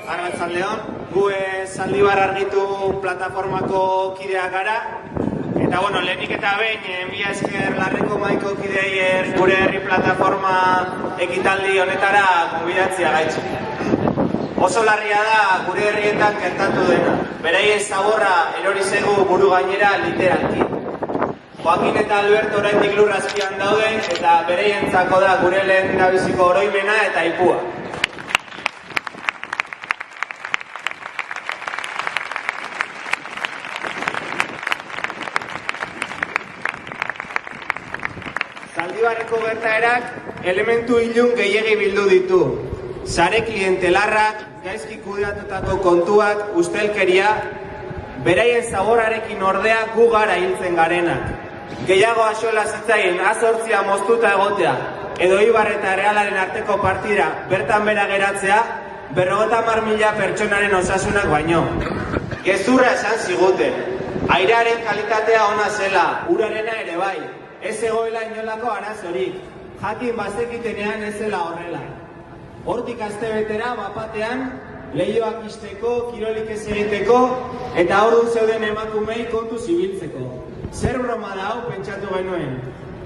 arratsaldeon. Gu Zaldibar Argitu plataformako kideak gara. Eta, lehenik eta behin, mila esker Larreko Mahaiko kideei gure herri plataforma ekitaldi honetara gonbidatzea gaitzu. Oso larria da gure herrietan gertatu dena. Beraien zaborra erori zaigu buru gainera literalki. Joakin eta Alberto oraindik lur azpian daude eta bereientzako da gure lehendabiziko oroimena eta ipua. Zaldibarreko gertaerak elementu ilun gehiegi bildu ditu. Sare klientelarrak, gaizki kudeatutako kontuak, ustelkeria, beraien zaborrarekin ordea gu gara hiltzen garenak. Gehiago axola zitzaien azortzia moztuta egotea, edo Eibar eta Realaren arteko partida bertan bera geratzea, 50.000 pertsonaren osasunak baino. Gezurra esan ziguten, airearen kalitatea ona zela, urarena ere bai, ez egoela inolako arazorik, jakin bazekitenean ez zela horrela. Hortik astebetera bapatean, lehioak isteko, kirolik ez egiteko, eta ordu zeuden emakumei kontu zibiltzeko. Zer broma da hau pentsatu genuen.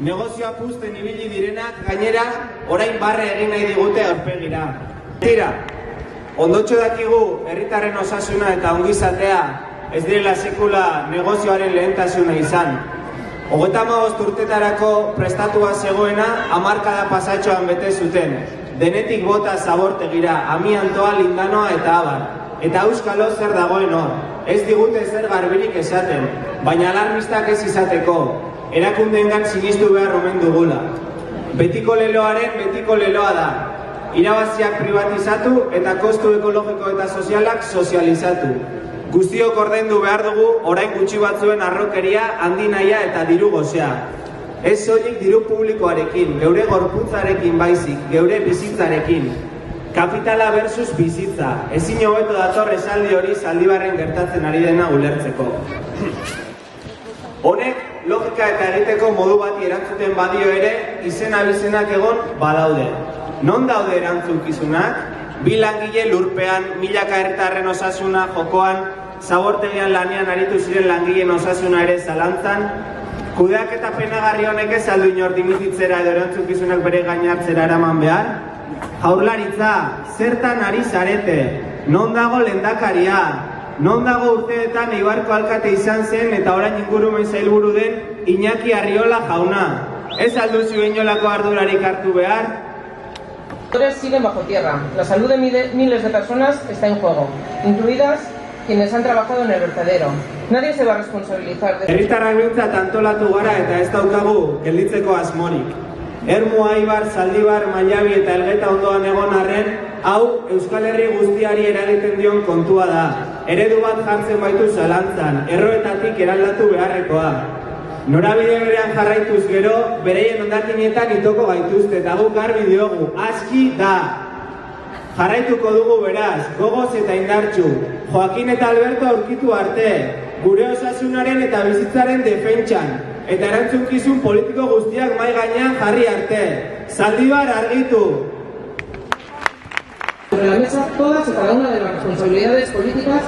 Negozioa puzten ibili direnak gainera orain barre egin nahi digute aurpegira. Tira, ondotxo dakigu herritarren osasuna eta ongizatea ez direla sekula negozioaren lehentasuna izan. 35 urtetarako prestatua zegoena hamarkada pasatxoan bete zuten. Denetik bota zabortegira, amiantoa, lindanoa eta abar. Eta auskalo zer dagoen hor. Ez digute zer garbirik esaten, baina alarmistak ez izateko. Erakundeengan sinistu behar omen dugula. Betiko leloaren betiko leloa da. Irabaziak privatizatu eta kostu ekologiko eta sozialak sozializatu. Guztiok ordaindu behar dugu orain gutxi batzuen arrokeria, handinaia eta diru gozea. Ez soilik diru publikoarekin, geure gorputzarekin baizik, geure bizitzarekin. Kapitala versus bizitza. Ezin hobeto dator esaldi hori Zaldibarren gertatzen ari dena ulertzeko. Honek, logika eta egiteko modu bati erantzuten badio ere, izen-abizenak egon badaude. Non daude erantzukizunak? 2 langile lurpean, milaka herritarren osasuna jokoan, zabortegian lanean aritu ziren langileen osasuna ere zalantzan, kudeak eta penagarri honek ez aldu inor dimititzera edo erantzukizunak bere gainartzera eraman behar? Jaurlaritza, zertan ari zarete? Non dago lehendakaria? Non dago urteetan Eibarko alkate izan zen eta orain ingurumen sailburu den Iñaki Arriola jauna? Ez alduzu inolako ardurarik hartu behar? Siguen bajo tierra. La salud de miles de personas está en juego, incluidas quienes han trabajado en el vertedero. Nadie se va a responsabilizar de... Herritarrak behintzat antolatu gara eta ez daukagu gelditzeko asmorik. Ermua, Eibar, Zaldibar, Mailabi eta Elgeta ondoan egon arren, hau Euskal Herri guztiari eragiten dion kontua da. Eredu bat jartzen baitu zalantzan, erroetatik eraldatu beharrekoa. Norabide berean jarraituz gero, bereien hondakinetan itoko gaituzte, eta guk garbi diogu, aski da. Jarraituko dugu beraz, gogoz eta indartsu. Joakin eta Alberto aurkitu arte, gure osasunaren eta bizitzaren defentsan, eta erantzunkizun politiko guztiak mahai gainean jarri arte. Zaldibar Argitu! Sobre la mesa todas y cada una de las responsabilidades políticas.